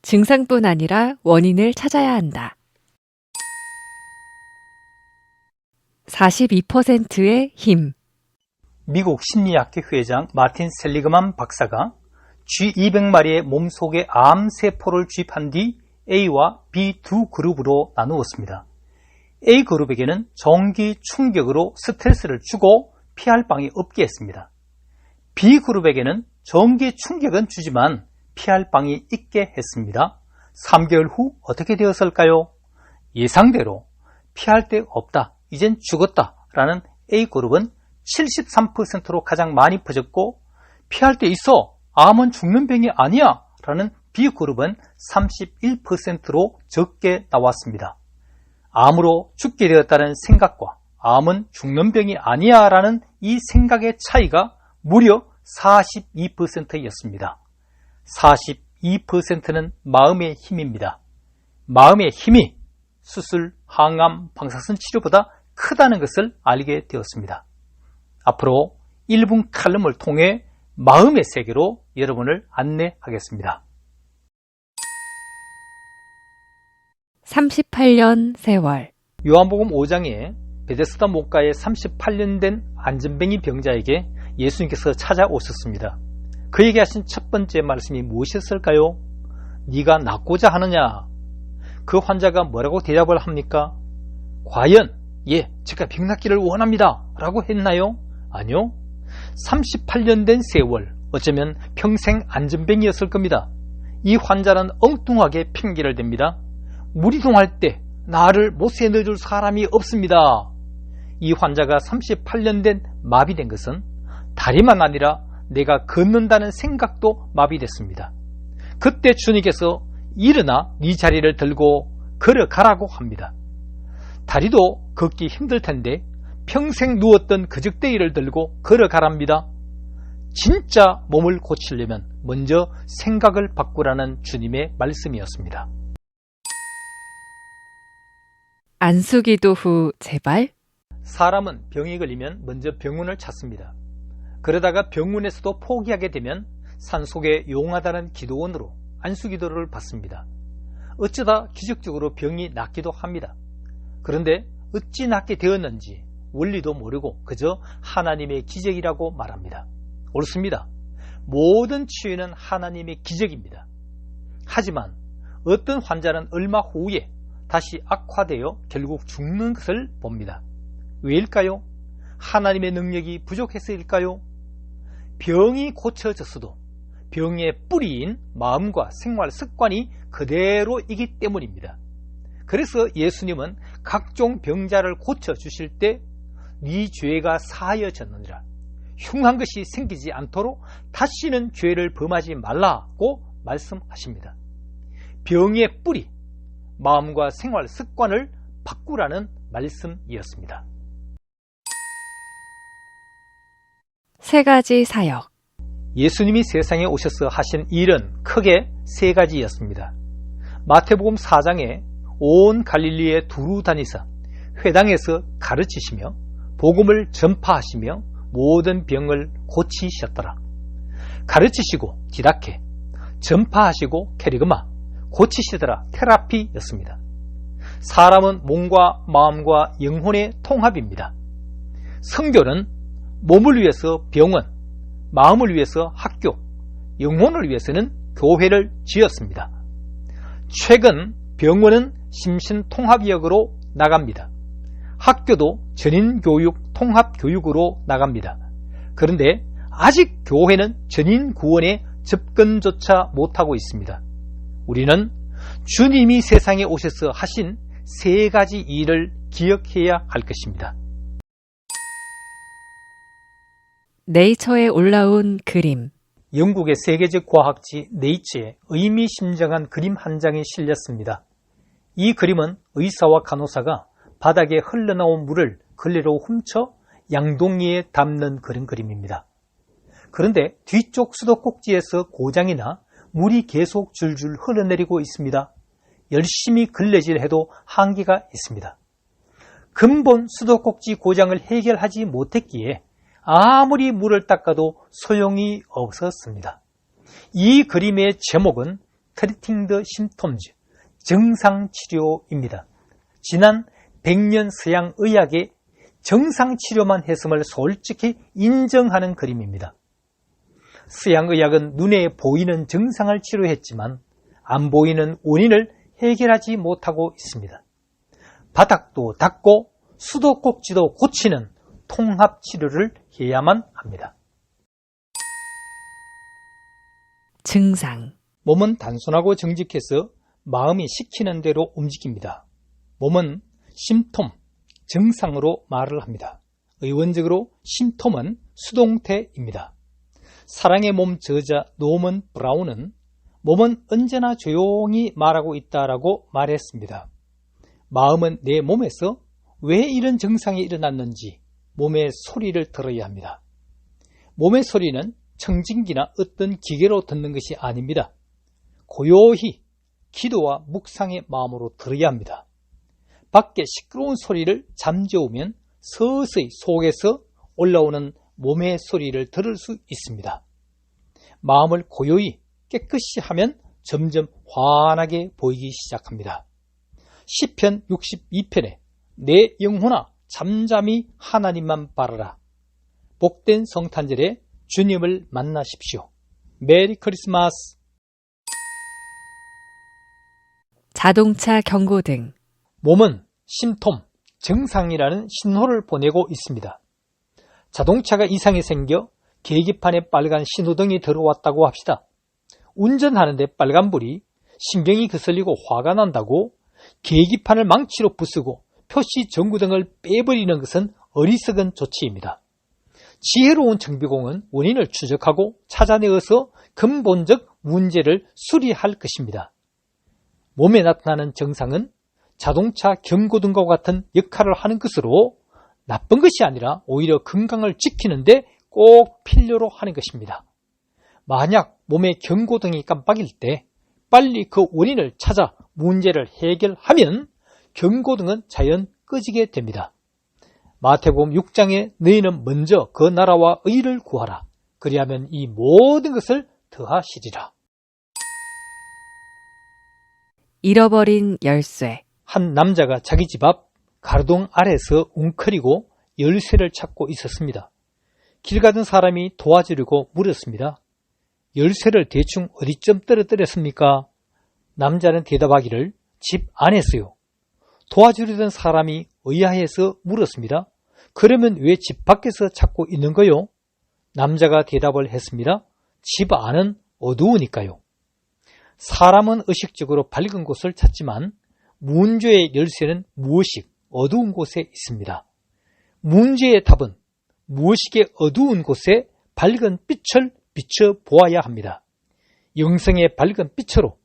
증상뿐 아니라 원인을 찾아야 한다. 42%의 힘. 미국 심리학회 회장 마틴 셀리그만 박사가 쥐 200마리의 몸속에 암세포를 주입한 뒤 A와 B 두 그룹으로 나누었습니다. A그룹에게는 전기 충격으로 스트레스를 주고 피할 방이 없게 했습니다. B그룹에게는 전기 충격은 주지만 피할 방이 있게 했습니다. 3개월 후 어떻게 되었을까요? 예상대로 피할 데 없다, 이젠 죽었다 라는 A그룹은 73%로 가장 많이 퍼졌고, 피할 데 있어, 암은 죽는 병이 아니야 라는 B그룹은 31%로 적게 나왔습니다. 암으로 죽게 되었다는 생각과 암은 죽는 병이 아니야 라는 이 생각의 차이가 무려 42%였습니다. 42%는 마음의 힘입니다. 마음의 힘이 수술, 항암, 방사선 치료보다 크다는 것을 알게 되었습니다. 앞으로 1분 칼럼을 통해 마음의 세계로 여러분을 안내하겠습니다. 38년 세월. 요한복음 5장에 베데스다 목가에 38년 된 안전뱅이 병자에게 예수님께서 찾아오셨습니다. 그에게 하신 첫 번째 말씀이 무엇이었을까요? 네가 낫고자 하느냐? 그 환자가 뭐라고 대답을 합니까? 과연 예, 제가 병 낫기를 원합니다 라고 했나요? 아니요. 38년 된 세월, 어쩌면 평생 안전뱅이였을 겁니다. 이 환자는 엉뚱하게 핑계를 댑니다. 무리동할 때 나를 못세 넣어줄 사람이 없습니다. 이 환자가 38년 된 마비된 것은 다리만 아니라 내가 걷는다는 생각도 마비됐습니다. 그때 주님께서 일어나 네 자리를 들고 걸어가라고 합니다. 다리도 걷기 힘들 텐데 평생 누웠던 그적대기를 들고 걸어가랍니다. 진짜 몸을 고치려면 먼저 생각을 바꾸라는 주님의 말씀이었습니다. 안수기도 후 재발? 사람은 병에 걸리면 먼저 병원을 찾습니다. 그러다가 병원에서도 포기하게 되면 산속에 용하다는 기도원으로 안수기도를 받습니다. 어쩌다 기적적으로 병이 낫기도 합니다. 그런데 어찌 낫게 되었는지 원리도 모르고 그저 하나님의 기적이라고 말합니다. 옳습니다. 모든 치유는 하나님의 기적입니다. 하지만 어떤 환자는 얼마 후에 다시 악화되어 결국 죽는 것을 봅니다. 왜일까요? 하나님의 능력이 부족해서일까요? 병이 고쳐졌어도 병의 뿌리인 마음과 생활 습관이 그대로이기 때문입니다. 그래서 예수님은 각종 병자를 고쳐주실 때 네 죄가 사하여졌느니라, 흉한 것이 생기지 않도록 다시는 죄를 범하지 말라고 말씀하십니다. 병의 뿌리, 마음과 생활 습관을 바꾸라는 말씀이었습니다. 세 가지 사역. 예수님이 세상에 오셔서 하신 일은 크게 세 가지였습니다. 마태복음 4장에 온 갈릴리에 두루 다니사 회당에서 가르치시며 복음을 전파하시며 모든 병을 고치셨더라. 가르치시고 디다케, 전파하시고 케리그마, 고치시더라 테라피였습니다. 사람은 몸과 마음과 영혼의 통합입니다. 성교는 몸을 위해서 병원, 마음을 위해서 학교, 영혼을 위해서는 교회를 지었습니다. 최근 병원은 심신통합역으로 나갑니다. 학교도 전인교육 통합교육으로 나갑니다. 그런데 아직 교회는 전인구원에 접근조차 못하고 있습니다. 우리는 주님이 세상에 오셔서 하신 세 가지 일을 기억해야 할 것입니다. 네이처에 올라온 그림. 영국의 세계적 과학지 네이처에 의미심장한 그림 한 장이 실렸습니다. 이 그림은 의사와 간호사가 바닥에 흘러나온 물을 걸레로 훔쳐 양동이에 담는 그런 그림입니다. 그런데 뒤쪽 수도꼭지에서 고장이나 물이 계속 줄줄 흘러내리고 있습니다. 열심히 걸레질해도 한계가 있습니다. 근본 수도꼭지 고장을 해결하지 못했기에 아무리 물을 닦아도 소용이 없었습니다. 이 그림의 제목은 Treating the Symptoms, 정상치료입니다. 지난 100년 서양의학의 정상치료만 했음을 솔직히 인정하는 그림입니다. 서양의학은 눈에 보이는 증상을 치료했지만 안 보이는 원인을 해결하지 못하고 있습니다. 바닥도 닦고 수도꼭지도 고치는 통합치료를 해야만 합니다. 증상. 몸은 단순하고 정직해서 마음이 시키는 대로 움직입니다. 몸은 심톰, 증상으로 말을 합니다. 의원적으로 심톰은 수동태입니다. 사랑의 몸 저자 노먼 브라운은 몸은 언제나 조용히 말하고 있다라고 말했습니다. 마음은 내 몸에서 왜 이런 증상이 일어났는지 몸의 소리를 들어야 합니다. 몸의 소리는 청진기나 어떤 기계로 듣는 것이 아닙니다. 고요히 기도와 묵상의 마음으로 들어야 합니다. 밖에 시끄러운 소리를 잠재우면 서서히 속에서 올라오는 몸의 소리를 들을 수 있습니다. 마음을 고요히 깨끗이 하면 점점 환하게 보이기 시작합니다. 시편 62편에 내 영혼아 잠잠히 하나님만 바라라. 복된 성탄절에 주님을 만나십시오. 메리 크리스마스. 자동차 경고등. 몸은 심톰, 증상이라는 신호를 보내고 있습니다. 자동차가 이상이 생겨 계기판에 빨간 신호등이 들어왔다고 합시다. 운전하는데 빨간불이 신경이 거슬리고 화가 난다고 계기판을 망치로 부수고 표시 전구등을 빼버리는 것은 어리석은 조치입니다. 지혜로운 정비공은 원인을 추적하고 찾아내어서 근본적 문제를 수리할 것입니다. 몸에 나타나는 증상은 자동차 경고등과 같은 역할을 하는 것으로 나쁜 것이 아니라 오히려 건강을 지키는데 꼭 필요로 하는 것입니다. 만약 몸의 경고등이 깜빡일 때 빨리 그 원인을 찾아 문제를 해결하면 경고등은 자연 꺼지게 됩니다. 마태복음 6장에 너희는 먼저 그 나라와 의를 구하라. 그리하면 이 모든 것을 더하시리라. 잃어버린 열쇠. 한 남자가 자기 집 앞 가로등 아래서 웅크리고 열쇠를 찾고 있었습니다. 길 가던 사람이 도와주려고 물었습니다. 열쇠를 대충 어디쯤 떨어뜨렸습니까? 남자는 대답하기를 집 안에서요. 도와주려던 사람이 의아해서 물었습니다. 그러면 왜 집 밖에서 찾고 있는 거요? 남자가 대답을 했습니다. 집 안은 어두우니까요. 사람은 의식적으로 밝은 곳을 찾지만 문제의 열쇠는 무의식, 어두운 곳에 있습니다. 문제의 답은 무의식의 어두운 곳에 밝은 빛을 비춰보아야 합니다. 영성의 밝은 빛으로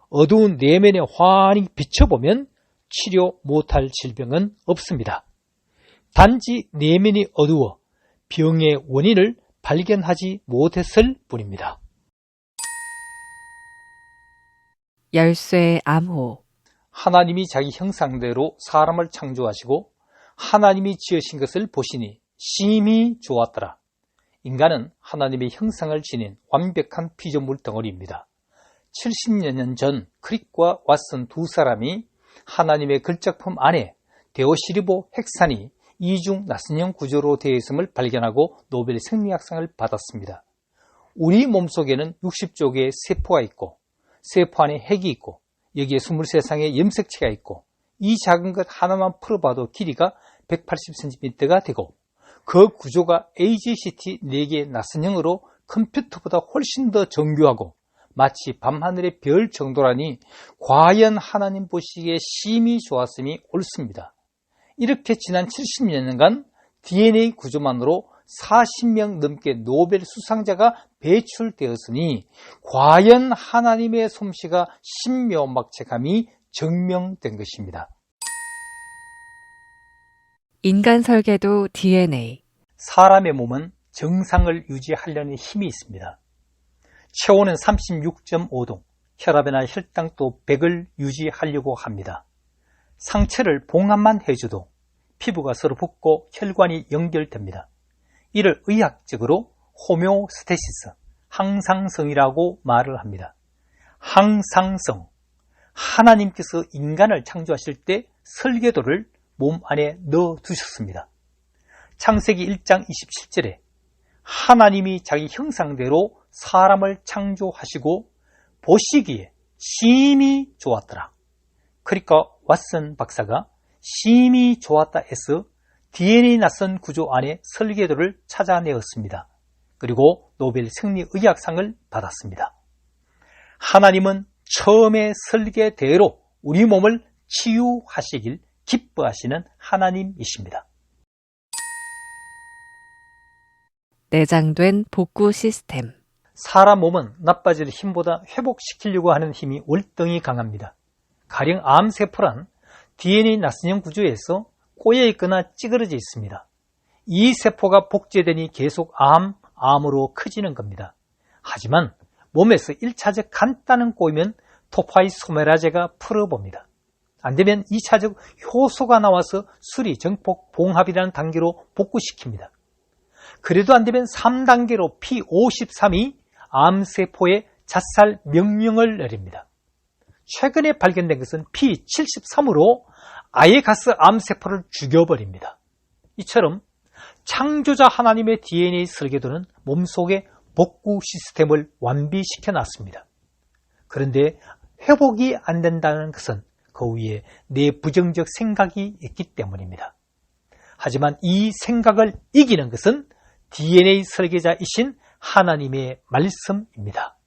어두운 내면에 환히 비춰보면 치료 못할 질병은 없습니다. 단지 내면이 어두워 병의 원인을 발견하지 못했을 뿐입니다. 열쇠의 암호. 하나님이 자기 형상대로 사람을 창조하시고 하나님이 지으신 것을 보시니 심히 좋았더라. 인간은 하나님의 형상을 지닌 완벽한 피조물 덩어리입니다. 70여 년 전 크릭과 왓슨 두 사람이 하나님의 글작품 안에 데오시리보 핵산이 이중 나선형 구조로 되어 있음을 발견하고 노벨 생리학상을 받았습니다. 우리 몸속에는 60조 개의 세포가 있고 세포 안에 핵이 있고 여기에 23쌍의 염색체가 있고 이 작은 것 하나만 풀어봐도 길이가 180cm가 되고 그 구조가 AGCT 4개의 나선형으로 컴퓨터보다 훨씬 더 정교하고 마치 밤하늘의 별 정도라니 과연 하나님 보시기에 심히 좋았음이 옳습니다. 이렇게 지난 70여 년간 DNA 구조만으로 40명 넘게 노벨 수상자가 배출되었으니 과연 하나님의 솜씨가 신묘막체감이 증명된 것입니다. 인간 설계도 DNA. 사람의 몸은 정상을 유지하려는 힘이 있습니다. 체온은 36.5도, 혈압이나 혈당도 100을 유지하려고 합니다. 상체를 봉합만 해줘도 피부가 서로 붙고 혈관이 연결됩니다. 이를 의학적으로 호메오스테시스, 항상성이라고 말을 합니다. 항상성, 하나님께서 인간을 창조하실 때 설계도를 몸 안에 넣어 두셨습니다. 창세기 1장 27절에 하나님이 자기 형상대로 사람을 창조하시고 보시기에 심히 좋았더라. 그러니까 왓슨 박사가 심히 좋았다 해서 DNA 낯선 구조 안에 설계도를 찾아내었습니다. 그리고 노벨 생리의학상을 받았습니다. 하나님은 처음의 설계대로 우리 몸을 치유하시길 기뻐하시는 하나님이십니다. 내장된 복구 시스템. 사람 몸은 나빠질 힘보다 회복시키려고 하는 힘이 월등히 강합니다. 가령 암세포란 DNA 낯선형 구조에서 꼬여있거나 찌그러져 있습니다. 이 세포가 복제되니 계속 암으로 커지는 겁니다. 하지만 몸에서 1차적 간단한 꼬이면 토파이소메라제가 풀어봅니다. 안되면 2차적 효소가 나와서 수리, 정폭, 봉합이라는 단계로 복구시킵니다. 그래도 안되면 3단계로 P53이 암세포에 자살 명령을 내립니다. 최근에 발견된 것은 P73으로 아예 가서 암세포를 죽여버립니다. 이처럼 창조자 하나님의 DNA 설계도는 몸속의 복구 시스템을 완비시켜 놨습니다. 그런데 회복이 안 된다는 것은 그 위에 내 부정적 생각이 있기 때문입니다. 하지만 이 생각을 이기는 것은 DNA 설계자이신 하나님의 말씀입니다.